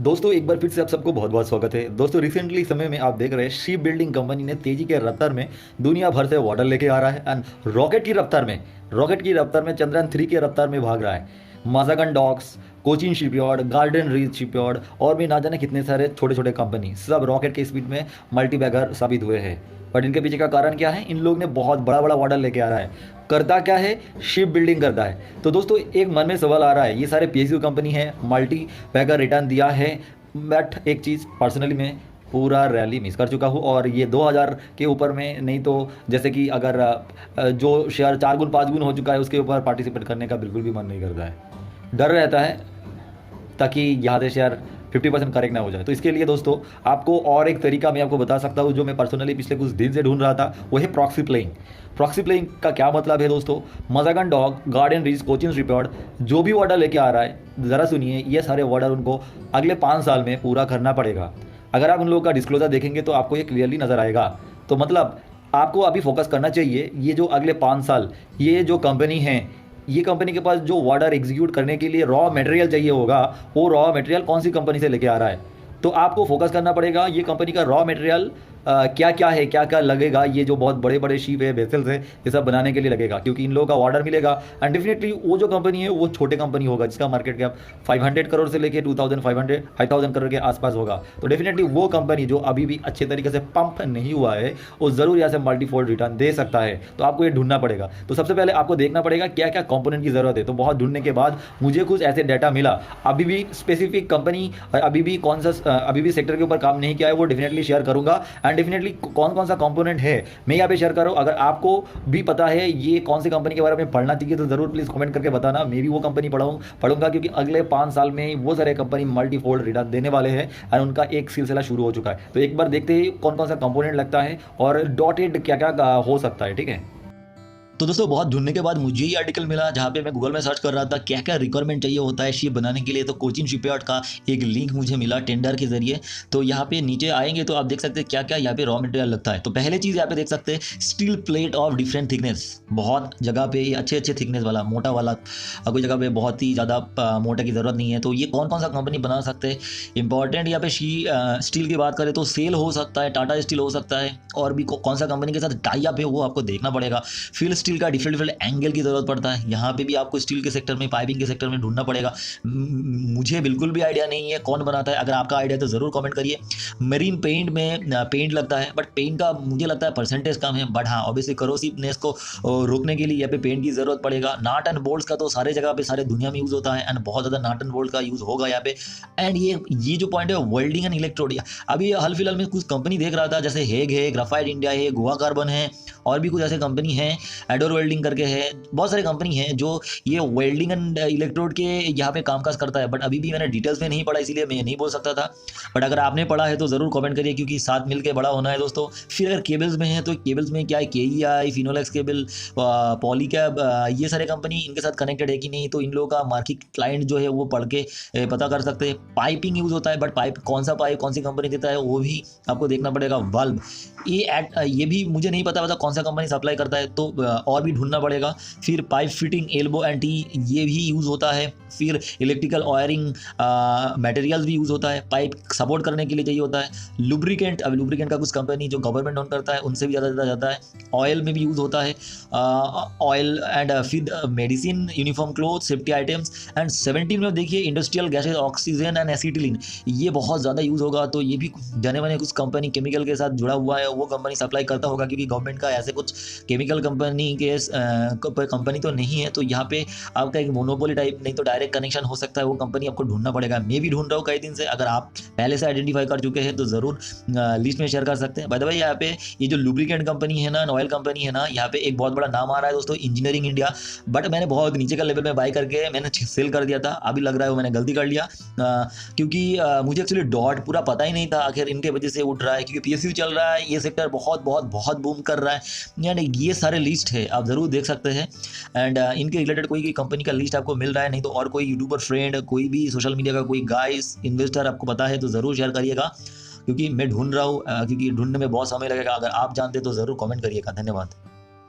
दोस्तों एक बार फिर से आप सबको बहुत बहुत स्वागत है। दोस्तों रिसेंटली समय में आप देख रहे हैं शिप बिल्डिंग कंपनी ने तेजी के रफ्तार में दुनिया भर से वाटर लेके आ रहा है एंड रॉकेट की रफ्तार में चंद्रयान 3 के रफ्तार में भाग रहा है। Mazagon docks, Cochin shipyard, Garden Reach shipyard और भी ना जाने कितने सारे छोटे छोटे कंपनी सब रॉकेट के स्पीड में मल्टीबैगर साबित हुए हैं। बट इनके पीछे का कारण क्या है? इन लोग ने बहुत बड़ा बड़ा वाटर लेके आ रहा है। करता क्या है? शिप बिल्डिंग करता है। तो दोस्तों एक मन में सवाल आ रहा है, ये सारे पीएसयू कंपनी है, मल्टी बैगर रिटर्न दिया है, बट एक चीज़ पर्सनली मैं पूरा रैली मिस कर चुका हूँ और ये 2000 के ऊपर में नहीं तो जैसे कि अगर जो शेयर 4 गुण 5 गुण हो चुका है उसके ऊपर पार्टिसिपेट करने का बिल्कुल भी मन नहीं करता है। डर रहता है ताकि यहाँ से शेयर 50% करेक्ट ना हो जाए। तो इसके लिए दोस्तों आपको और एक तरीका मैं आपको बता सकता हूँ जो मैं पर्सनली पिछले कुछ दिन से ढूंढ रहा था, वो है प्रॉक्सी प्लेइंग। प्रॉक्सी प्लेइंग का क्या मतलब है दोस्तों? Mazagon dock, Garden Reach, Cochin shipyard जो भी ऑर्डर लेके आ रहा है, ज़रा सुनिए, ये सारे ऑर्डर उनको अगले 5 साल में पूरा करना पड़ेगा। अगर आप उन लोगों का डिस्क्लोजर देखेंगे तो आपको ये क्लियरली नज़र आएगा। तो मतलब आपको अभी फोकस करना चाहिए, ये जो अगले 5 साल ये जो कंपनी है, ये कंपनी के पास जो ऑर्डर एग्जीक्यूट करने के लिए रॉ मटेरियल चाहिए होगा, वो रॉ मटेरियल कौन सी कंपनी से लेके आ रहा है। तो आपको फोकस करना पड़ेगा ये कंपनी का रॉ मटेरियल क्या क्या है, क्या क्या लगेगा, ये जो बहुत बड़े बड़े शिप है, वेसल्स है, ये सब बनाने के लिए लगेगा, क्योंकि इन लोगों का ऑर्डर मिलेगा। एंड डेफिनेटली वो जो कंपनी है वो छोटे कंपनी होगा जिसका मार्केट कैप 500 करोड़ से लेके 2500 करोड़ के आसपास होगा। तो डेफिनेटली वो कंपनी जो अभी भी अच्छे तरीके से पंप नहीं हुआ है वो ज़रूर यहाँ से मल्टीफोल्ड रिटर्न दे सकता है। तो आपको ये ढूंढना पड़ेगा। तो सबसे पहले आपको देखना पड़ेगा क्या क्या कंपोनेंट की ज़रूरत है। तो बहुत ढूंढने के बाद मुझे कुछ ऐसे डाटा मिला। अभी भी स्पेसिफिक कंपनी अभी भी कौन सा अभी भी सेक्टर के ऊपर काम नहीं किया है, वो डेफिनेटली शेयर करूंगा। एंड डेफिनेटली कौन कौन सा कंपोनेंट है मैं यहाँ पे शेयर कर रहा हूँ। अगर आपको भी पता है ये कौन सी कंपनी के बारे में पढ़ना चाहिए तो ज़रूर प्लीज़ कमेंट करके बताना। मैं भी वो कंपनी पढ़ूंगा क्योंकि अगले 5 साल में वो सारे कंपनी मल्टीफोल्ड रिटर्न देने वाले हैं और उनका एक सिलसिला शुरू हो चुका है। तो एक बार देखते हैं कौन कौन सा कंपोनेंट लगता है और डॉटेड क्या क्या हो सकता है। ठीक है, तो दोस्तों बहुत ढूंढने के बाद मुझे ये आर्टिकल मिला जहाँ पे मैं गूगल में सर्च कर रहा था क्या क्या रिक्वायरमेंट चाहिए होता है शिप बनाने के लिए। तो कोचिन शिपयार्ड का एक लिंक मुझे मिला टेंडर के जरिए। तो यहाँ पे नीचे आएंगे तो आप देख सकते हैं क्या क्या यहाँ पे रॉ मटेरियल लगता है। तो पहले चीज़ यहाँ पे देख सकते हैं steel plate of different thickness. बहुत जगह पे ये अच्छे अच्छे थिकनेस वाला मोटा वाला, कोई जगह पे बहुत ही ज़्यादा मोटे की ज़रूरत नहीं है। तो ये कौन कौन सा कंपनी बना सकते हैं। इंपॉर्टेंट यहाँ पे स्टील की बात करें तो सेल हो सकता है, टाटा स्टील हो सकता है, और भी कौन सा कंपनी के साथ टाई अप है वो आपको देखना पड़ेगा। फिर स्टील का डिफरेंट डिफरेंट एंगल की जरूरत पड़ता है। यहाँ पे भी आपको स्टील के सेक्टर में, पाइपिंग के सेक्टर में ढूंढना पड़ेगा। मुझे बिल्कुल भी आइडिया नहीं है कौन बनाता है। अगर आपका आइडिया है तो ज़रूर कमेंट करिए। मरीन पेंट में पेंट लगता है, बट पेंट का मुझे लगता है परसेंटेज कम है। बट हाँ, ऑब्वियसली करोसिवनेस को रोकने के लिए यहाँ पे पेंट की ज़रूरत पड़ेगा। नाट एंड बोल्ट्स का तो सारे जगह पे, सारे दुनिया में यूज़ होता है एंड बहुत ज़्यादा नाट एंड बोल्ट का यूज़ होगा यहाँ पे। एंड ये जो पॉइंट है वेल्डिंग एंड इलेक्ट्रोड, अभी हाल फिलहाल में कुछ कंपनी देख रहा था जैसे हेग है, ग्राफाइट इंडिया है, गोवा कार्बन है, और भी कुछ ऐसे कंपनी हैं, एडोर वेल्डिंग करके है। बहुत सारे कंपनी हैं जो ये वेल्डिंग एंड इलेक्ट्रोड के यहाँ पे कामकाज करता है। बट अभी भी मैंने डिटेल्स में नहीं पढ़ा, इसीलिए मैं नहीं बोल सकता था। बट अगर आपने पढ़ा है तो ज़रूर कमेंट करिए, क्योंकि साथ मिलकर बड़ा होना है दोस्तों। फिर अगर केबल्स में है तो केबल्स में क्या है, KEI, फिनोलेक्स केबल, पॉलीकैब, ये सारे कंपनी इनके साथ कनेक्टेड है कि नहीं, तो इन लोगों का मार्केट क्लाइंट जो है वो पढ़ के पता कर सकते हैं। पाइपिंग यूज़ होता है, बट पाइप कौन सा पाइप कौन सी कंपनी देता है वो भी आपको देखना पड़ेगा। वाल्व ये भी मुझे नहीं पता कौन सा कंपनी सप्लाई करता है, तो और भी ढूंढना पड़ेगा। फिर pipe fitting, elbow and T, ये भी यूज़ होता है। फिर इलेक्ट्रिकल वायरिंग मटेरियल्स भी यूज़ होता है, पाइप सपोर्ट करने के लिए चाहिए होता है। लुब्रिकेंट, अब लुब्रिकेंट का कुछ कंपनी जो गवर्नमेंट ओन करता है उनसे भी ज़्यादा जाता है। ऑयल में भी यूज़ होता है, ऑयल एंड फिर medicine, uniform cloth, safety items. And 17 में देखिए industrial gases, oxygen and acetylene, ये बहुत ज़्यादा यूज़ होगा। तो ये भी जाने माने कुछ कंपनी केमिकल के साथ जुड़ा हुआ है, वो कंपनी सप्लाई करता होगा, क्योंकि गवर्नमेंट का ऐसे कुछ केमिकल कंपनी के कंपनी तो नहीं है। तो यहाँ पे आपका एक मोनोपोली टाइप नहीं तो डायरेक्ट कनेक्शन हो सकता है, वो कंपनी आपको ढूंढना पड़ेगा। मैं भी ढूंढ रहा हूँ कई दिन से। अगर आप पहले से आइडेंटिफाई कर चुके हैं तो ज़रूर लिस्ट में शेयर कर सकते हैं। बाय द वे यहाँ पे ये जो लुब्रिकेंट कंपनी है ना, ऑयल कंपनी है ना, यहाँ पे एक बहुत बड़ा नाम आ रहा है दोस्तों, इंजीनियरिंग इंडिया। बट मैंने बहुत नीचे का लेवल में बाय करके मैंने सेल कर दिया था। अभी लग रहा है वो मैंने गलती कर लिया, क्योंकि मुझे एक्चुअली डॉट पूरा पता ही नहीं था आखिर इनके वजह से उठ रहा है, क्योंकि PSU चल रहा है, ये सेक्टर बहुत बहुत बहुत बूम कर रहा है। यानी ये सारे लिस्ट है, आप ज़रूर देख सकते हैं। एंड इनके रिलेटेड कोई कंपनी का लिस्ट आपको मिल रहा है, नहीं तो और कोई यूट्यूबर फ्रेंड, कोई भी सोशल मीडिया का कोई गाइस इन्वेस्टर आपको पता है तो ज़रूर शेयर करिएगा, क्योंकि मैं ढूंढ रहा हूँ, क्योंकि ढूंढने में बहुत समय लगेगा। अगर आप जानते तो ज़रूर कमेंट करिएगा। धन्यवाद।